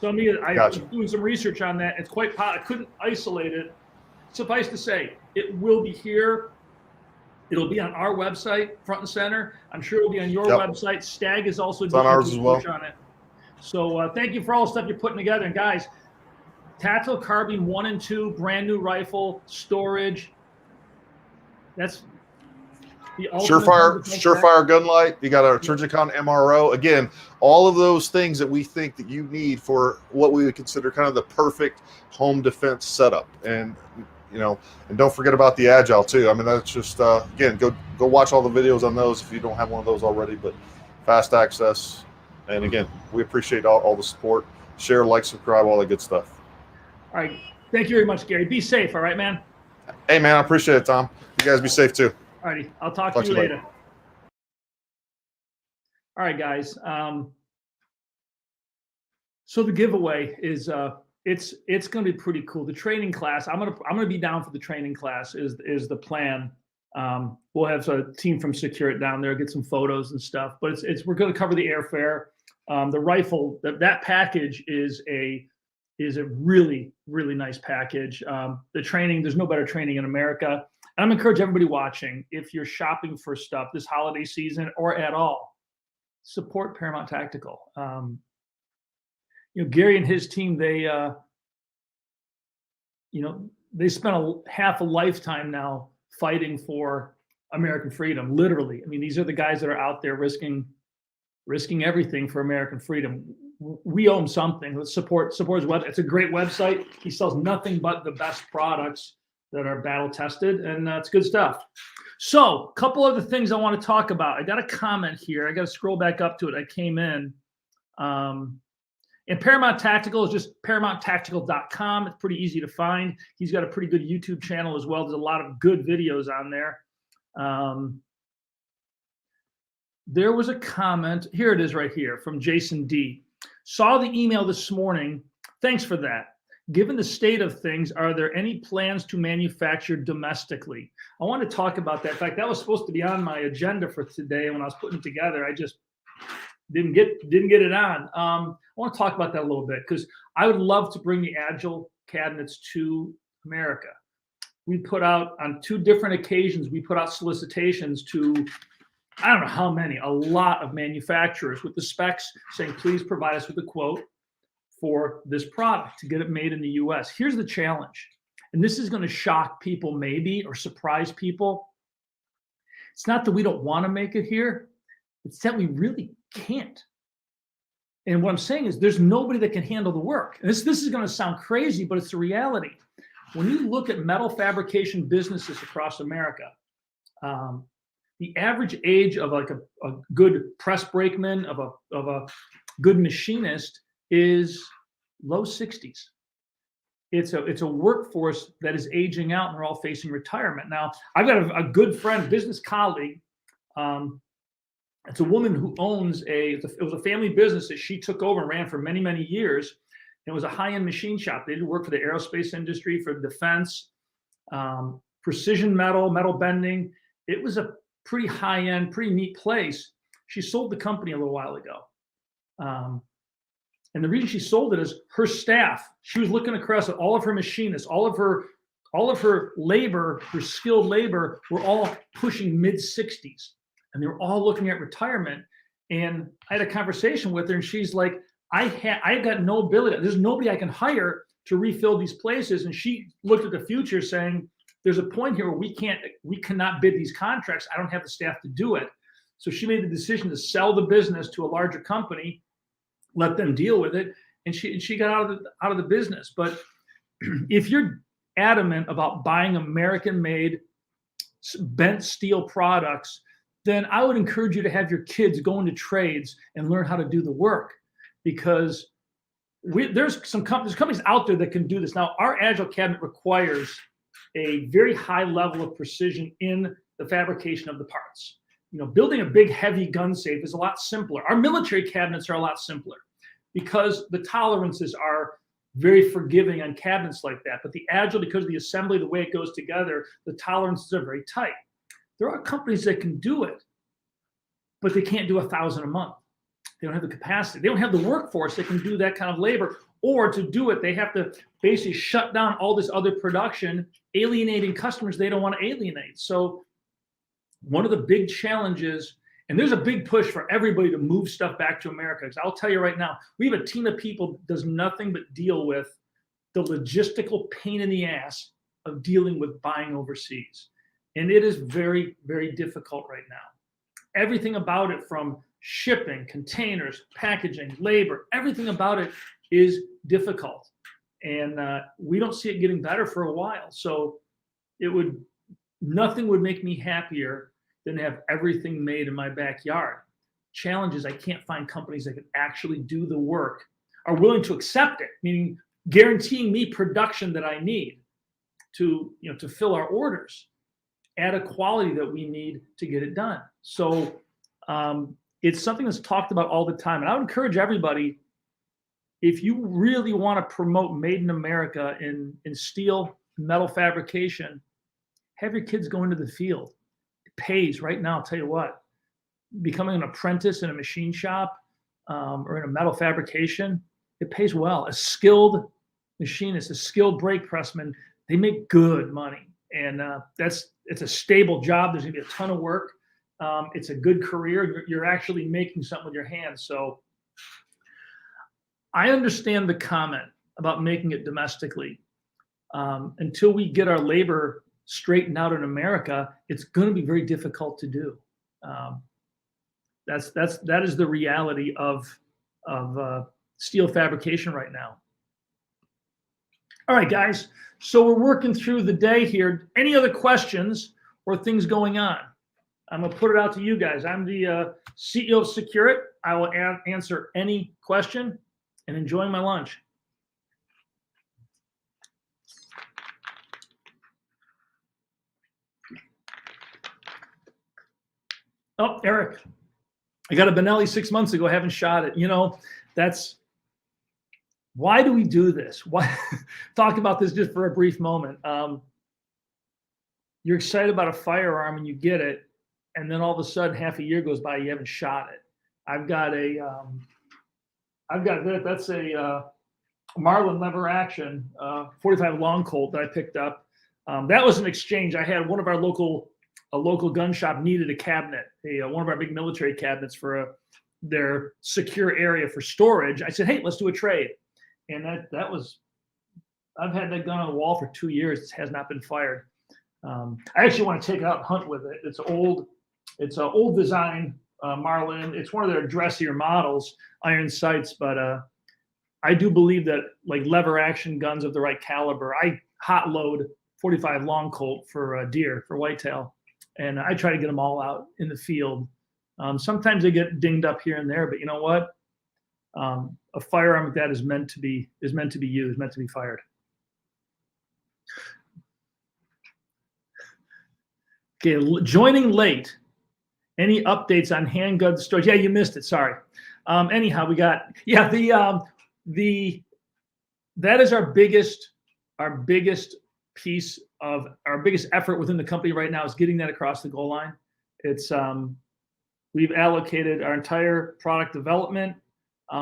So I was doing some research on that. It's quite I couldn't isolate it. Suffice to say, it will be here. It'll be on our website, front and center. I'm sure it'll be on your website. Stag is also doing ours as well. On it. So thank you for all the stuff you're putting together. And guys, Tactical Carbine 1 and 2, brand new rifle, storage. That's the SureFire gun light. You got our Turgicon MRO. Again, all of those things that we think that you need for what we would consider kind of the perfect home defense setup. And and don't forget about the Agile too. I mean, that's just, again, go watch all the videos on those if you don't have one of those already, but fast access. And again, we appreciate all the support. Share, like, subscribe, all that good stuff. All right. Thank you very much, Gary. Be safe. All right, man. Hey, man, I appreciate it, Tom. You guys be safe too. All righty. I'll talk to you later. All right, guys. So the giveaway is it's going to be pretty cool. The training class, I'm gonna be down for the training class is the plan. We'll have a team from SecureIt down there, get some photos and stuff. But we're going to cover the airfare. The rifle, that package is a really, really nice package. The training, there's no better training in America. And I'm encouraging everybody watching, if you're shopping for stuff this holiday season or at all, support Paramount Tactical. Gary and his team, they spent half a lifetime now fighting for American freedom, literally. I mean, these are the guys that are out there risking everything for American freedom. We owe them something. Let's support his website. It's a great website. He sells nothing but the best products that are battle tested, and it's good stuff. So a couple other things I want to talk about. I got a comment here. I got to scroll back up to it. I came in. And Paramount Tactical is just ParamountTactical.com. It's pretty easy to find. He's got a pretty good YouTube channel as well. There's a lot of good videos on there. There was a comment. Here it is right here from Jason D. Saw the email this morning. Thanks for that. Given the state of things, are there any plans to manufacture domestically? I want to talk about that. In fact, that was supposed to be on my agenda for today. When I was putting it together, I just didn't get it on. I want to talk about that a little bit because I would love to bring the Agile cabinets to America. We put out on 2 different occasions, we put out solicitations to, I don't know how many, a lot of manufacturers with the specs saying, please provide us with a quote for this product to get it made in the US. Here's the challenge, and this is going to shock people maybe or surprise people. It's not that we don't want to make it here, it's that we really can't. And what I'm saying is there's nobody that can handle the work. And this is going to sound crazy, but it's the reality. When you look at metal fabrication businesses across America, the average age of like a good press brakeman, of a good machinist is low 60s. It's a workforce that is aging out, and they're all facing retirement. Now, I've got a good friend, business colleague. It's a woman who owns it was a family business that she took over and ran for many, many years. It was a high-end machine shop. They did work for the aerospace industry, for defense, precision metal bending. It was a pretty high-end, pretty neat place. She sold the company a little while ago. And the reason she sold it is her staff. She was looking across at all of her machinists, all of her labor, her skilled labor, were all pushing mid-60s. And they were all looking at retirement. And I had a conversation with her, and she's like, I got no ability. There's nobody I can hire to refill these places. And she looked at the future saying, there's a point here where we cannot bid these contracts. I don't have the staff to do it. So she made the decision to sell the business to a larger company, let them deal with it. And she got out of the business. But if you're adamant about buying American-made bent steel products, then I would encourage you to have your kids go into trades and learn how to do the work, because there's companies out there that can do this. Now, our Agile cabinet requires a very high level of precision in the fabrication of the parts. Building a big, heavy gun safe is a lot simpler. Our military cabinets are a lot simpler because the tolerances are very forgiving on cabinets like that. But the Agile, because of the assembly, the way it goes together, the tolerances are very tight. There are companies that can do it, but they can't do 1,000 a month. They don't have the capacity. They don't have the workforce that can do that kind of labor. Or to do it, they have to basically shut down all this other production, alienating customers they don't want to alienate. So one of the big challenges, and there's a big push for everybody to move stuff back to America. Because I'll tell you right now, we have a team of people that does nothing but deal with the logistical pain in the ass of dealing with buying overseas. And it is very, very difficult right now. Everything about it, from shipping, containers, packaging, labor, everything about it is difficult. and we don't see it getting better for a while. So nothing would make me happier than to have everything made in my backyard. Challenge is I can't find companies that can actually do the work, are willing to accept it, meaning guaranteeing me production that I need to fill our orders at a quality that we need to get it done. So it's something that's talked about all the time. And I would encourage everybody, if you really want to promote Made in America in steel, metal fabrication, have your kids go into the field. It pays right now. I'll tell you what, becoming an apprentice in a machine shop or in a metal fabrication, it pays well. A skilled machinist, a skilled brake pressman, they make good money. And it's a stable job. There's gonna be a ton of work. It's a good career. You're actually making something with your hands. So I understand the comment about making it domestically. Until we get our labor straightened out in America, it's going to be very difficult to do. That is the reality of steel fabrication right now. All right, guys. So we're working through the day here. Any other questions or things going on? I'm gonna put it out to you guys. I'm the CEO of SecureIt. I will answer any question and enjoying my lunch. Oh, Eric, I got a Benelli 6 months ago. I haven't shot it. Why do we do this? Why talk about this just for a brief moment? You're excited about a firearm and you get it, and then all of a sudden half a year goes by, you haven't shot it. That's a Marlin lever action 45 long Colt that I picked up. That was an exchange. I had one of our local gun shop needed a cabinet, one of our big military cabinets for their secure area for storage. I said, hey, let's do a trade. And I've had that gun on the wall for 2 years. It has not been fired. I actually want to take it out and hunt with it. It's an old design Marlin. It's one of their dressier models, iron sights, but I do believe that like lever action guns of the right caliber, I hot load 45 long Colt for deer, for whitetail. And I try to get them all out in the field. Sometimes they get dinged up here and there, but you know what? A firearm like that is meant to be used, meant to be fired. Okay, joining late. Any updates on handgun storage? Yeah, you missed it. Sorry. Anyhow, we got that is our biggest piece of our biggest effort within the company right now is getting that across the goal line. It's we've allocated our entire product development.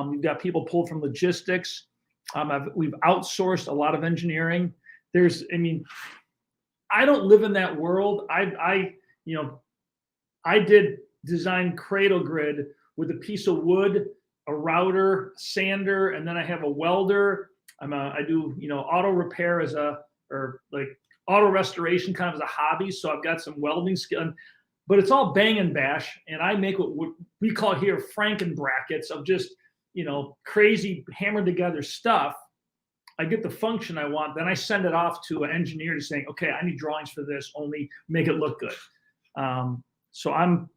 We've got people pulled from logistics. We've outsourced a lot of engineering. I don't live in that world. I did design cradle grid with a piece of wood, a router, sander, and then I have a welder. I do auto repair auto restoration kind of as a hobby. So I've got some welding skill, but it's all bang and bash. And I make what we call here Franken brackets of just crazy hammered together stuff. I get the function I want, then I send it off to an engineer to saying, okay, I need drawings for this, only make it look good. So I'm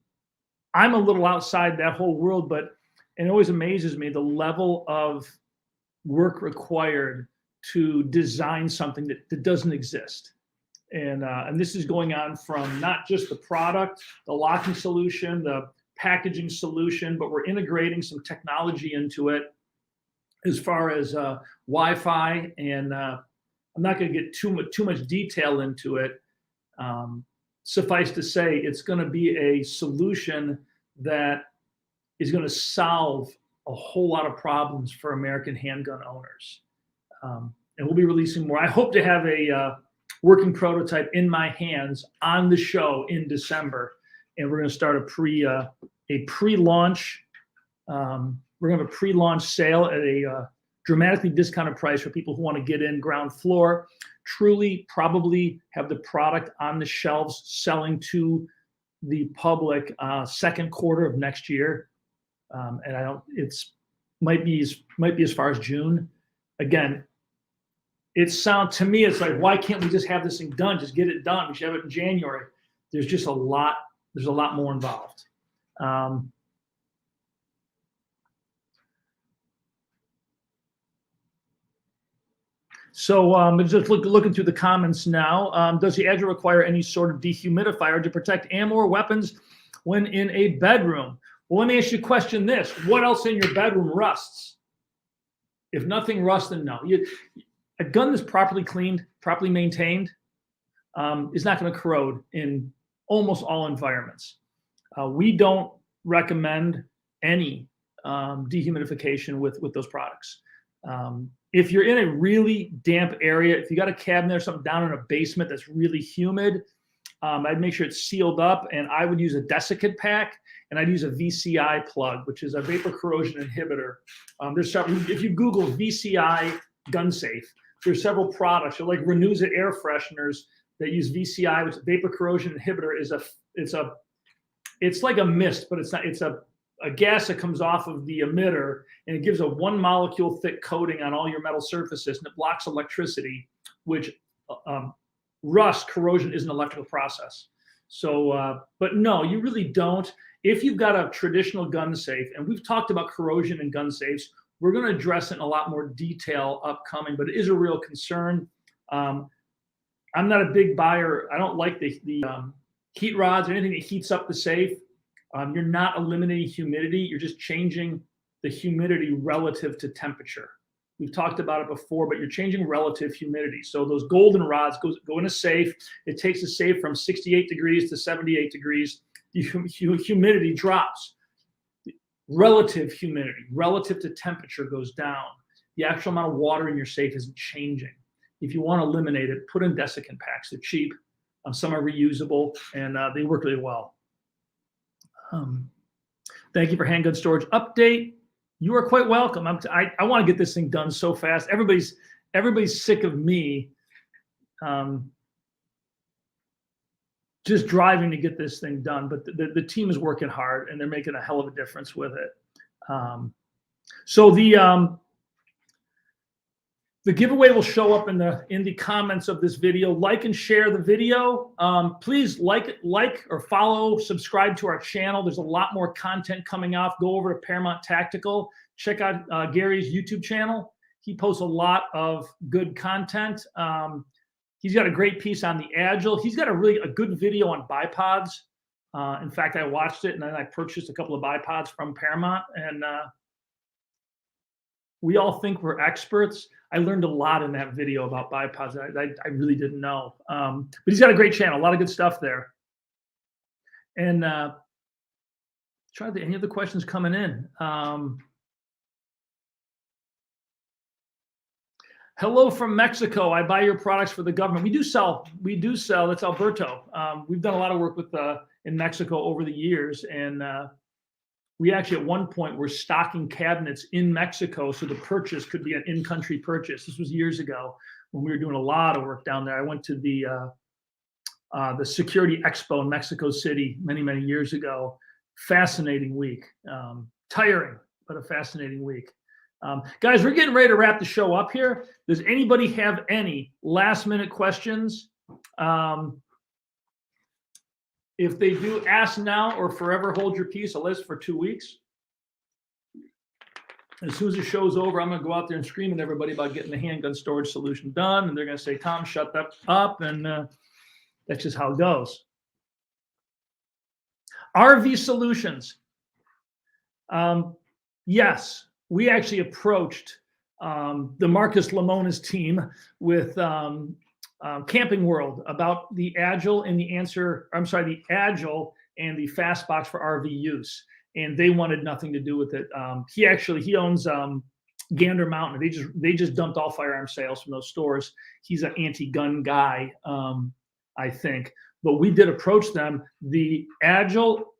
a little outside that whole world, but it always amazes me the level of work required to design something that doesn't exist. And this is going on from not just the product, the locking solution, the packaging solution, but we're integrating some technology into it as far as Wi-Fi, and I'm not going to get too much detail into it. Suffice to say, it's going to be a solution that is going to solve a whole lot of problems for American handgun owners. And we'll be releasing more. I hope to have a working prototype in my hands on the show in December, and we're going to start a pre-launch. We're going to have a pre-launch sale at a dramatically discounted price for people who want to get in ground floor, truly probably have the product on the shelves selling to the public second quarter of next year. And might be as far as June. Again, to me, it's like, why can't we just have this thing done? Just get it done. We should have it in January. There's just a lot more involved. So just looking through the comments now. Does the Agile require any sort of dehumidifier to protect ammo or weapons when in a bedroom? Well, let me ask you a question this. What else in your bedroom rusts? If nothing rusts, then no. A gun that's properly cleaned, properly maintained, is not going to corrode in almost all environments. We don't recommend any dehumidification with those products. If you're in a really damp area, if you got a cabinet or something down in a basement that's really humid, I'd make sure it's sealed up, and I would use a desiccant pack, and I'd use a VCI plug, which is a vapor corrosion inhibitor. There's several, if you Google VCI gun safe, there's several products. So like Renuza air fresheners that use VCI, which vapor corrosion inhibitor it's like a mist, but it's not. It's a gas that comes off of the emitter, and it gives a 1 molecule thick coating on all your metal surfaces, and it blocks electricity, which rust corrosion is an electrical process. So, but no, you really don't. If you've got a traditional gun safe, and we've talked about corrosion in gun safes, we're going to address it in a lot more detail upcoming, but it is a real concern. I'm not a big buyer. I don't like the heat rods or anything that heats up the safe. You're not eliminating humidity. You're just changing the humidity relative to temperature. We've talked about it before, but you're changing relative humidity. So those golden rods go in a safe. It takes the safe from 68 degrees to 78 degrees. The humidity drops. Relative humidity, relative to temperature, goes down. The actual amount of water in your safe isn't changing. If you want to eliminate it, put in desiccant packs. They're cheap. Some are reusable, and they work really well. Thank you for handgun storage update. You are quite welcome. I want to get this thing done so fast. Everybody's sick of me just driving to get this thing done, but the team is working hard, and they're making a hell of a difference with it. So the giveaway will show up in the comments of this video. Like and share the video. Please like or follow, subscribe to our channel. There's a lot more content coming out. Go over to Paramount Tactical. Check out Gary's YouTube channel. He posts a lot of good content. He's got a great piece on the Agile. He's got a good video on bipods. In fact, I watched it, and then I purchased a couple of bipods from Paramount, and we all think we're experts. I learned a lot in that video about bipods. I really didn't know. But he's got a great channel, a lot of good stuff there. And try any of the questions coming in. Hello from Mexico. I buy your products for the government. We do sell. That's Alberto. We've done a lot of work with in Mexico over the years, and we actually at one point were stocking cabinets in Mexico, so the purchase could be an in-country purchase. This was years ago when we were doing a lot of work down there. I went to the Security Expo in Mexico City many years ago. Fascinating week. Tiring, but a fascinating week. Guys, we're getting ready to wrap the show up here. Does anybody have any last-minute questions? If they do, ask now or forever hold your peace. A list for 2 weeks. As soon as the show's over, I'm going to go out there and scream at everybody about getting the handgun storage solution done. And they're going to say, Tom, shut that up. And that's just how it goes. RV Solutions. Yes, we actually approached the Marcus Lemona's team with Camping World about the Agile and the Agile and the Fast Box for RV use, and they wanted nothing to do with it. He owns Gander Mountain. They just dumped all firearm sales from those stores. He's an anti-gun guy, I think. But we did approach them. The Agile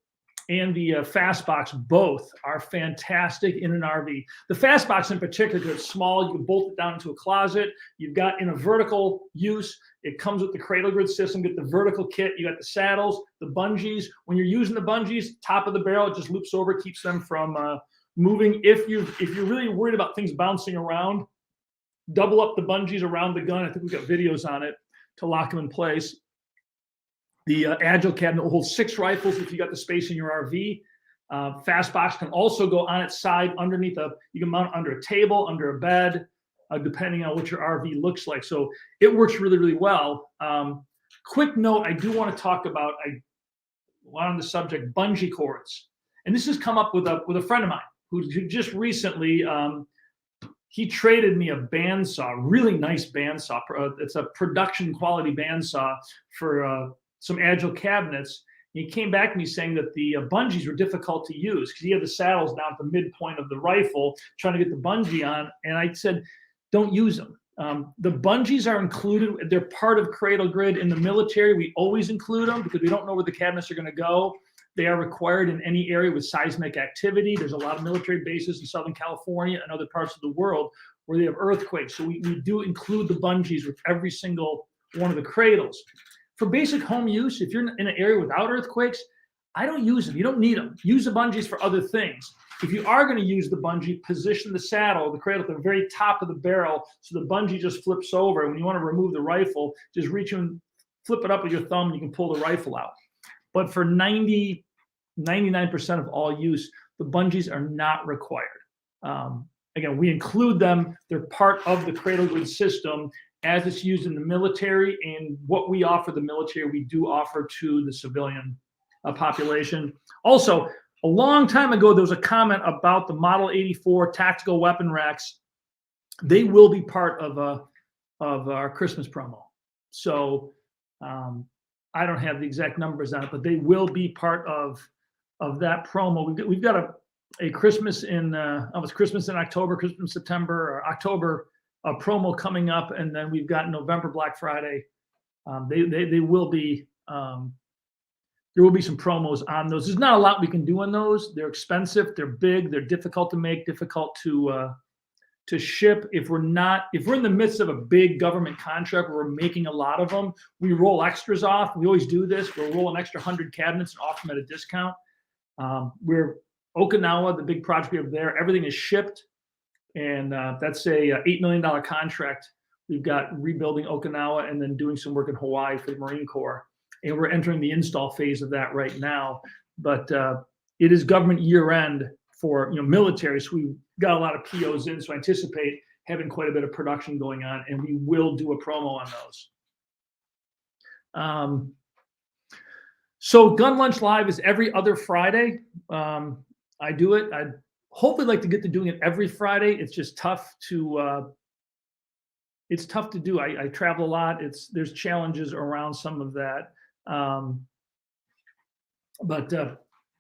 and the Fastbox both are fantastic in an RV. The Fastbox in particular, because it's small, you can bolt it down into a closet. You've got in a vertical use, it comes with the cradle grid system, get the vertical kit, you got the saddles, the bungees. When you're using the bungees, top of the barrel, it just loops over, keeps them from moving. If you're really worried about things bouncing around, double up the bungees around the gun. I think we've got videos on it to lock them in place. The Agile cabinet will hold 6 rifles if you got the space in your RV. Fast box can also go on its side underneath you can mount it under a table, under a bed, depending on what your RV looks like. So it works really, really well. Quick note, I do want to talk about, on the subject, bungee cords. And this has come up with a friend of mine who just recently, he traded me a bandsaw, really nice bandsaw. It's a production quality bandsaw for some Agile cabinets. And he came back to me saying that the bungees were difficult to use because he had the saddles down at the midpoint of the rifle trying to get the bungee on. And I said, don't use them. The bungees are included. They're part of Cradle Grid in the military. We always include them because we don't know where the cabinets are going to go. They are required in any area with seismic activity. There's a lot of military bases in Southern California and other parts of the world where they have earthquakes. So we do include the bungees with every single one of the cradles. For basic home use, if you're in an area without earthquakes, I don't use them. You don't need them. Use the bungees for other things. If you are going to use the bungee, position the saddle, the cradle at the very top of the barrel so the bungee just flips over. And when you want to remove the rifle, just reach and flip it up with your thumb and you can pull the rifle out. But for 99% of all use, the bungees are not required. Again, we include them. They're part of the Cradle Grid system as it's used in the military, and what we offer the military, we do offer to the civilian population. Also, a long time ago, there was a comment about the Model 84 tactical weapon racks. They will be part of our Christmas promo. So I don't have the exact numbers on it, but they will be part of that promo. We've got a Christmas in it's Christmas in October, Christmas in September, or October promo coming up, and then we've got November Black Friday. They will be. There will be some promos on those. There's not a lot we can do on those. They're expensive. They're big. They're difficult to make. Difficult to ship. If we're in the midst of a big government contract where we're making a lot of them, we roll extras off. We always do this. We'll roll an extra 100 cabinets and offer them at a discount. We're Okinawa, the big project we have there. Everything is shipped, and that's a $8 million contract. We've got rebuilding Okinawa and then doing some work in Hawaii for the Marine Corps. And we're entering the install phase of that right now. But it is government year end for military, so we've got a lot of POs in. So I anticipate having quite a bit of production going on, and we will do a promo on those. So Gun Lunch Live is every other Friday. I do it. I'd hopefully like to get to doing it every Friday. It's just tough to. It's tough to do. I travel a lot. There's challenges around some of that. But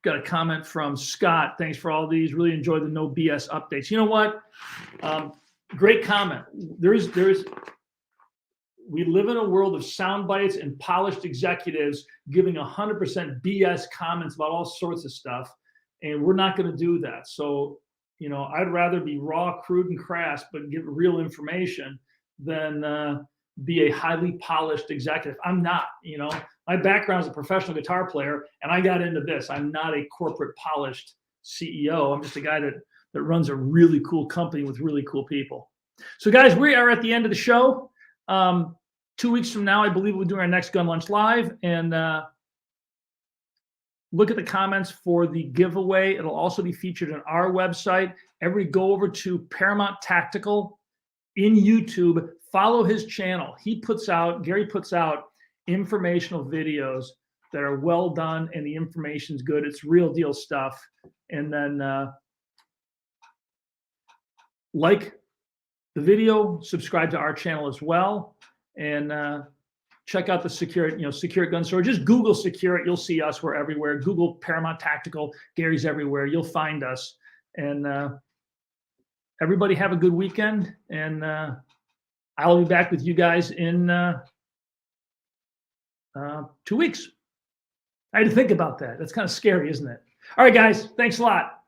got a comment from Scott. Thanks for all these. Really enjoy the no BS updates. You know what? Great comment. We live in a world of sound bites and polished executives giving 100% BS comments about all sorts of stuff, and we're not going to do that. So, I'd rather be raw, crude, and crass, but give real information than be a highly polished executive. I'm not. My background is a professional guitar player, and I got into this. I'm not a corporate polished CEO. I'm just a guy that runs a really cool company with really cool people. So, guys, we are at the end of the show. 2 weeks from now, I believe we'll do our next Gun Lunch Live, and look at the comments for the giveaway. It'll also be featured on our website. Everybody go over to Paramount Tactical in YouTube. Follow his channel. Gary puts out informational videos that are well done, and the information's good. It's real deal stuff. And then like the video, subscribe to our channel as well, and check out the SecureIt gun store. Just Google SecureIt. You'll see us. We're everywhere. Google Paramount Tactical. Gary's everywhere. You'll find us. And everybody have a good weekend. And I'll be back with you guys in 2 weeks. I had to think about that. That's kind of scary, isn't it? All right, guys. Thanks a lot.